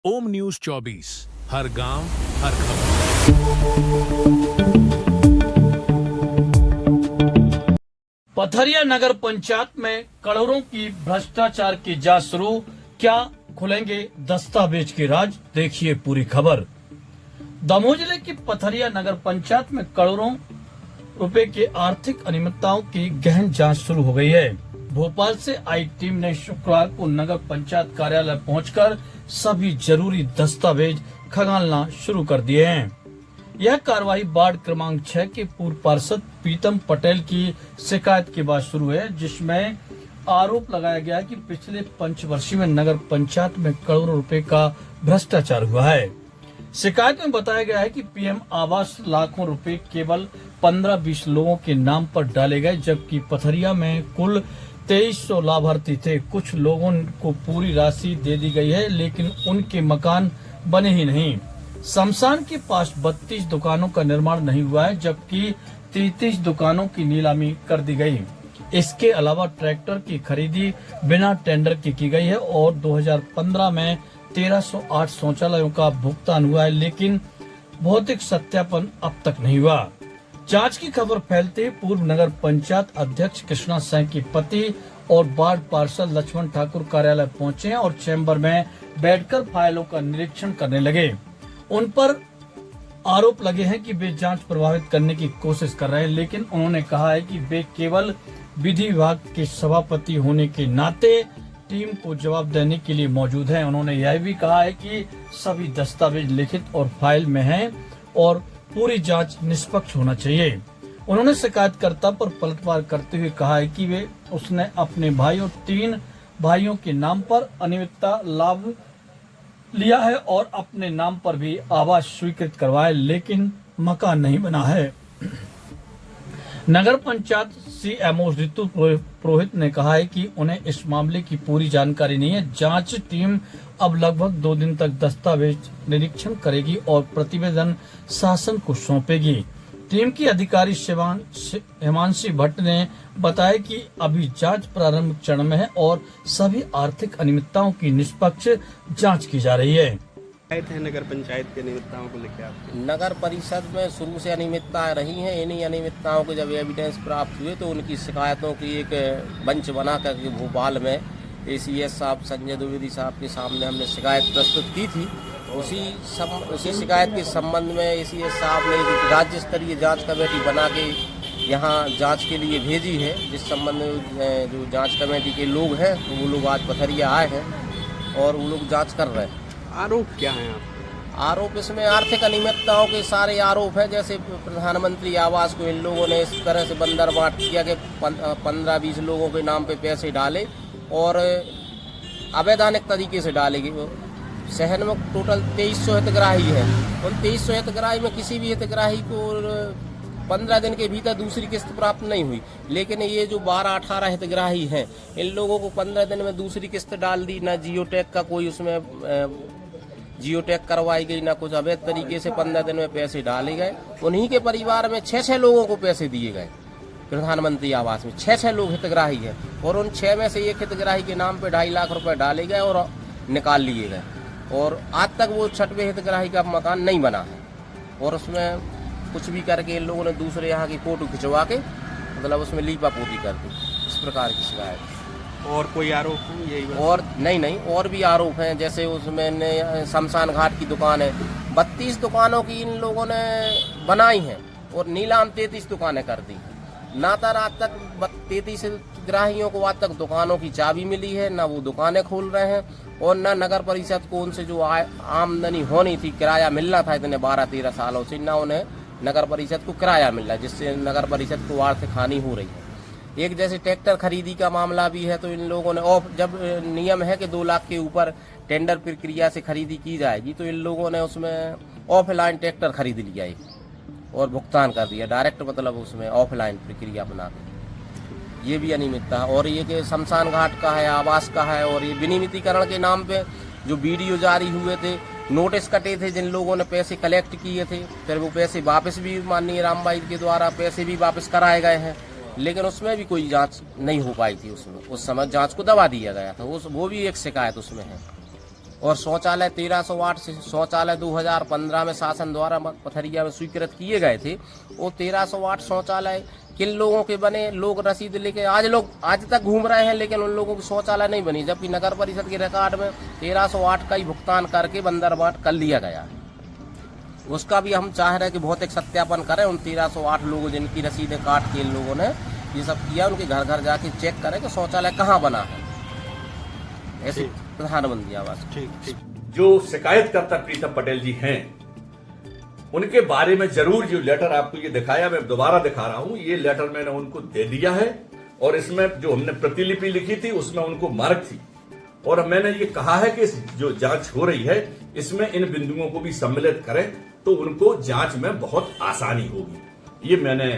ओम news 24 हर गांव हर खबर। पथरिया नगर पंचायत में करोड़ों की भ्रष्टाचार की जांच शुरू, क्या खुलेंगे दस्तावेज के राज? देखिए पूरी खबर। दमोह जिले की पथरिया नगर पंचायत में करोड़ों रुपए के आर्थिक अनियमितताओं की गहन जांच शुरू हो गई है। भोपाल से आई टीम ने शुक्रवार को नगर पंचायत कार्यालय पहुंचकर सभी जरूरी दस्तावेज खंगालना शुरू कर दिए हैं। यह कार्रवाई वार्ड क्रमांक 6 के पूर्व पार्षद प्रीतम पटेल की शिकायत के बाद शुरू है, जिसमें आरोप लगाया गया कि पिछले पंचवर्षीय में नगर पंचायत में करोड़ों रुपए का भ्रष्टाचार हुआ है। शिकायत में बताया गया है कि पीएम आवास लाखों रुपए केवल 15-20 लोगों के नाम पर डाले गए, जबकि पथरिया में कुल 2300 लाभार्थी थे। कुछ लोगों को पूरी राशि दे दी गई है, लेकिन उनके मकान बने ही नहीं। शमशान के पास 32 दुकानों का निर्माण नहीं हुआ है, जबकि 33 दुकानों की नीलामी कर दी गई। इसके अलावा ट्रैक्टर की खरीदी बिना टेंडर की गई है और 2015 में 1308 शौचालयों का भुगतान हुआ है, लेकिन भौतिक सत्यापन अब तक नहीं हुआ। जांच की खबर फैलते ही पूर्व नगर पंचायत अध्यक्ष कृष्णा सिंह के पति और वार्ड पार्षद लक्ष्मण ठाकुर कार्यालय पहुंचे और चैम्बर में बैठकर फाइलों का निरीक्षण करने लगे। उन पर आरोप लगे हैं कि वे जांच प्रभावित करने की कोशिश कर रहे हैं, लेकिन उन्होंने कहा है कि वे केवल विधि विभाग के सभापति होने के नाते टीम को जवाब देने के लिए मौजूद हैं। उन्होंने यह भी कहा है कि सभी दस्तावेज लिखित और फाइल में हैं और पूरी जांच निष्पक्ष होना चाहिए। उन्होंने शिकायतकर्ता पर पलटवार करते हुए कहा है कि उसने अपने भाई और 3 भाइयों के नाम पर अनियमितता लाभ लिया है और अपने नाम पर भी आवास स्वीकृत करवाया, लेकिन मकान नहीं बना है। नगर पंचायत सीएमओ ऋतु पुरोहित ने कहा है कि उन्हें इस मामले की पूरी जानकारी नहीं है। जांच टीम अब लगभग 2 दिन तक दस्तावेज निरीक्षण करेगी और प्रतिवेदन शासन को सौंपेगी। टीम की अधिकारी हिमांशी भट्ट ने बताया कि अभी जांच प्रारंभिक चरण में है और सभी आर्थिक अनियमितताओं की निष्पक्ष जांच की जा रही है। नगर पंचायत के अनियमितताओं को लेकर आपके नगर परिषद में शुरू से अनियमितताएं रही हैं। इन्हीं अनियमितताओं के जब एविडेंस प्राप्त हुए तो उनकी शिकायतों की एक मंच बना करके भोपाल में एसीएस साहब संजय द्विवेदी साहब के सामने हमने शिकायत प्रस्तुत की थी। उसी शिकायत के संबंध में एसीएस साहब ने एक राज्य स्तरीय जाँच कमेटी बना के यहाँ जाँच के लिए भेजी है, जिस संबंध में जो जाँच कमेटी के लोग हैं वो लोग आज पथरिया आए हैं और वो लोग जाँच कर रहे हैं। आरोप क्या है आपके? आरोप इसमें आर्थिक अनियमितताओं के सारे आरोप है। जैसे प्रधानमंत्री आवास को इन लोगों ने इस तरह से बंदरबाट किया कि 15-20 लोगों के नाम पे पैसे डाले और अवैधानिक तरीके से डाले गए। शहर में टोटल 2300 हितग्राही है। उन 2300 हितग्राही में किसी भी हितग्राही को 15 दिन के भीतर दूसरी किस्त प्राप्त नहीं हुई, लेकिन ये जो 12-18 हितग्राही हैं इन लोगों को 15 दिन में दूसरी किस्त डाल दी। ना जियो टैग का कोई उसमें जियो टैग करवाई गई, ना कुछ अवैध तरीके से 15 दिन में पैसे डाले गए। उन्हीं के परिवार में 6-6 लोगों को पैसे दिए गए प्रधानमंत्री आवास में। 6-6 लोग हितग्राही है और उन 6 में से एक हितग्राही के नाम पे 2.5 लाख रुपए डाले गए और निकाल लिए गए और आज तक वो 6वें हितग्राही का मकान नहीं बना है। और उसमें कुछ भी करके इन लोगों ने दूसरे यहाँ की फोटो खिंचवा के मतलब उसमें लीपापोती कर दी। इस प्रकार की शिकायत। और कोई आरोप यही? और नहीं और भी आरोप हैं। जैसे उसमें शमशान घाट की दुकान है, 32 दुकानों की इन लोगों ने बनाई हैं और नीलाम 33 दुकानें कर दी। ना तो आज तक 33 ग्राहियों को आज तक दुकानों की चाबी मिली है, ना वो दुकानें खोल रहे हैं और ना नगर परिषद को उनसे जो आमदनी होनी थी, किराया मिलना था इतने 12-13 सालों से, ना उन्हें नगर परिषद को किराया मिल रहा है, जिससे नगर परिषद को आर्थिक हानि हो रही है। एक जैसे ट्रैक्टर खरीदी का मामला भी है, तो इन लोगों ने जब नियम है कि 2 लाख के ऊपर टेंडर प्रक्रिया से खरीदी की जाएगी, तो इन लोगों ने उसमें ऑफलाइन ट्रैक्टर खरीद लिया एक और भुगतान कर दिया डायरेक्ट, मतलब उसमें ऑफलाइन प्रक्रिया बना के। ये भी अनियमितता है। और ये कि शमशान घाट का है, आवास का है और ये विनियमितीकरण के नाम पे जो वीडियो जारी हुए थे, नोटिस कटे थे जिन लोगों ने पैसे कलेक्ट किए थे, फिर वो पैसे वापस भी माननीय रामबाई के द्वारा पैसे भी वापस कराए गए हैं, लेकिन उसमें भी कोई जांच नहीं हो पाई थी। उसमें उस समय जांच को दबा दिया गया था। वो भी एक शिकायत उसमें है। और शौचालय 1308 से शौचालय 2015 में शासन द्वारा पथरिया में स्वीकृत किए गए थे। वो 1308 शौचालय किन लोगों के बने, लोग रसीद लेके आज तक घूम रहे हैं, लेकिन उन लोगों की शौचालय नहीं बनी, जबकि नगर परिषद के रिकॉर्ड में 1308 का ही भुगतान करके बंदर बांट कर लिया गया है। उसका भी हम चाह रहे हैं कि भौतिक सत्यापन करें। उन 1308 लोगों जिनकी रसीदें काट के इन लोगों ने ये सब किया, उनके घर घर जाके चेक करें कि शौचालय कहाँ बना है। ऐसे प्रधानमंत्री आवास। ठीक। जो शिकायतकर्ता प्रीतम पटेल जी हैं, उनके बारे में जरूर जो लेटर आपको ये दिखाया, मैं दोबारा दिखा रहा हूं। ये लेटर मैंने उनको दे दिया है और इसमें जो हमने प्रतिलिपि लिखी थी उसमें उनको मार्क थी, और मैंने ये कहा है कि जो जांच हो रही है इसमें इन बिंदुओं को भी सम्मिलित करें तो उनको जांच में बहुत आसानी होगी। ये मैंने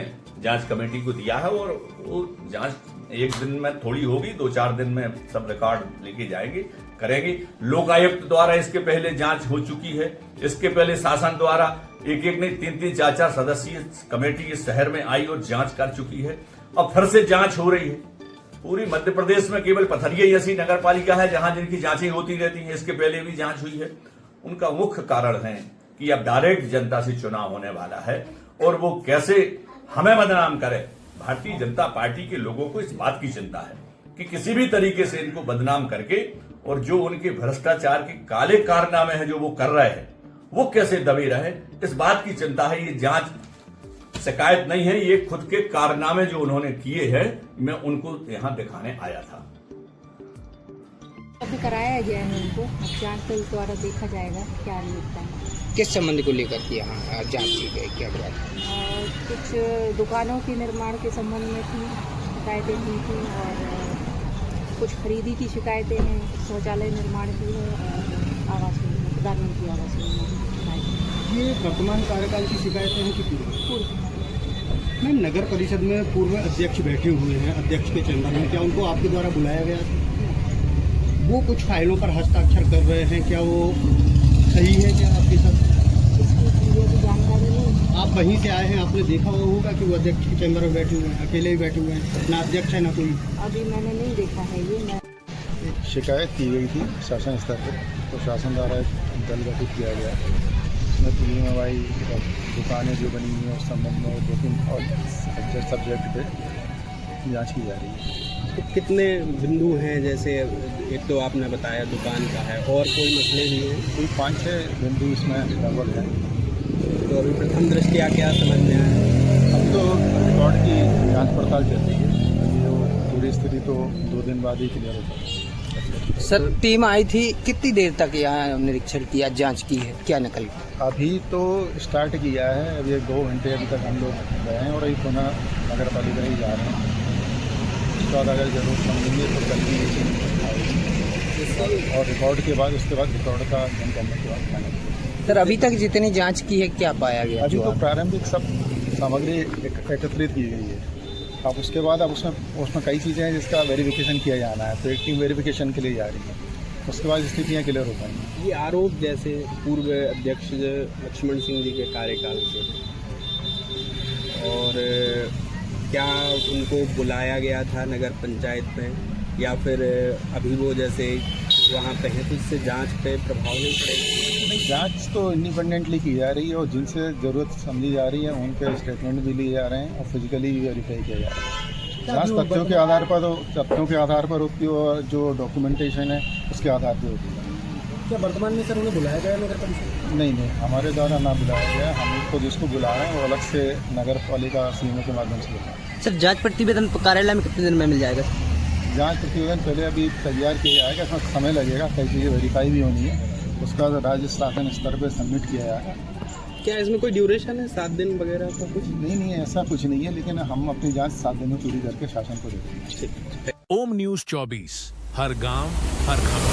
जांच कमेटी को दिया है और वो जांच एक दिन में थोड़ी होगी, 2-4 दिन में सब रिकॉर्ड लेके जाएंगे, करेंगे। लोकायुक्त द्वारा इसके पहले जांच हो चुकी है। इसके पहले शासन द्वारा एक नहीं 3-3, 4-4 सदस्यीय कमेटी इस शहर में आई और जांच कर चुकी है। अब फिर से जांच हो रही है। पूरी मध्य प्रदेश में केवल पथरिया ही ऐसी नगर पालिका है जहां जिनकी जांचें होती रहती हैं। इसके पहले भी जांच हुई है। उनका मुख्य कारण है कि अब डायरेक्ट जनता से चुनाव होने वाला है और वो कैसे हमें बदनाम करे। भारतीय जनता पार्टी के लोगों को इस बात की चिंता है कि किसी भी तरीके से इनको बदनाम करके और जो उनके भ्रष्टाचार के काले कारनामे हैं जो वो कर रहे हैं वो कैसे दबे रहे, इस बात की चिंता है। ये जांच शिकायत नहीं है, ये खुद के कारनामे जो उन्होंने किए हैं, मैं उनको यहां दिखाने आया था। अभी कराया गया है उनको, अब जांच के द्वारा देखा जाएगा क्या निकलता है। किस संबंध को लेकर के यहाँ जांच की गई, क्या बात है? कुछ दुकानों के निर्माण के संबंध में थी शिकायतें हुई थी और कुछ खरीदी की शिकायतें हैं, शौचालय निर्माण की है और आवास योजना, प्रधानमंत्री आवास योजना की शिकायतें। ये वर्तमान कार्यकाल की शिकायतें हैं कि पूर्व? मैम, नगर परिषद में पूर्व अध्यक्ष बैठे हुए हैं, अध्यक्ष के चैम्बर में, क्या उनको आपके द्वारा बुलाया गया था? वो कुछ फाइलों पर हस्ताक्षर कर रहे हैं, क्या वो सही है क्या आपके साथ? इसकी जानकारी नहीं। आप वहीं से आए हैं, आपने देखा हुआ होगा कि वो अध्यक्ष के चैम्बर में बैठे हुए हैं, अकेले ही बैठे हुए हैं, ना अध्यक्ष है ना कोई? अभी मैंने नहीं देखा है ये। शिकायत की गई थी शासन स्तर पर, तो शासन द्वारा एक दल गठित किया गया। उसमें पीएमआई दुकानें जो बनी हुई हैं उस संबंध में 2-3 और सब्जेक्ट पे जांच की जा रही है। तो कितने बिंदु हैं? जैसे एक तो आपने बताया दुकान का है, और कोई मसले भी हैं? कोई 5-6 बिंदु इसमें गड़बड़ है। तो अभी प्रथम दृष्टया क्या समझ में आया? अब तो रिकॉर्ड की जांच पड़ताल चल रही है। अभी वो पूरी स्थिति तो 2 दिन बाद ही क्लियर हो जाएगी। सर, टीम आई थी, कितनी देर तक यहाँ निरीक्षण किया, जांच की है, क्या निकल? अभी तो स्टार्ट किया है, अभी 2 घंटे अभी तक हम लोग गए हैं और अभी पुनः नगर पालिका ही जा रहे हैं। उसके बाद अगर जरूरत समझेंगे तो कल भी और रिकॉर्ड के बाद उसके बाद रिकॉर्ड का अध्ययन करने के बाद फाइनल। सर, अभी तक जितनी जांच की है क्या पाया गया? अभी तो प्रारंभिक सब सामग्री एकत्रित की गई है। अब उसके बाद अब उसमें कई चीज़ें हैं जिसका वेरिफिकेशन किया जाना है, तो एक टीम वेरिफिकेशन के लिए जा रही है। उसके बाद स्थितियाँ क्लियर हो पाएंगी। ये आरोप जैसे पूर्व अध्यक्ष लक्ष्मण सिंह जी के कार्यकाल के, और क्या उनको बुलाया गया था नगर पंचायत में, या फिर अभी वो जैसे वहाँ पे हैं तो इससे जांच पे प्रभाव नहीं पड़ेगा? जांच तो इंडिपेंडेंटली की जा रही है और जिनसे ज़रूरत समझी जा रही है उनके स्टेटमेंट भी लिए जा रहे हैं और फिजिकली भी वेरीफाई किया जा रहा है। जांच तथ्यों के आधार पर होती है और जो डॉक्यूमेंटेशन है उसके आधार पर होती है। क्या वर्तमान में सर उन्हें बुलाया गया नगर परिषद? नहीं, हमारे द्वारा ना बुलाया गया। हमको जिसको बुलाया है वो अलग से नगर पालिका सीएमओ के माध्यम से बुलाया। सर, जांच प्रतिवेदन कार्यालय में कितने दिन में मिल जाएगा? जांच प्रतिवेदन पहले अभी तैयार किया जाएगा, इसमें समय लगेगा, कई चीज़ें वेरीफाई भी होनी है, उसका राज्य शासन स्तर पर सबमिट किया जाएगा। क्या इसमें कोई ड्यूरेशन है, 7 दिन वगैरह का कुछ? नहीं, ऐसा कुछ नहीं है, लेकिन हम अपनी जांच 7 दिन में पूरी करके शासन को देंगे। ओम न्यूज़ 24, हर गांव हर खबर।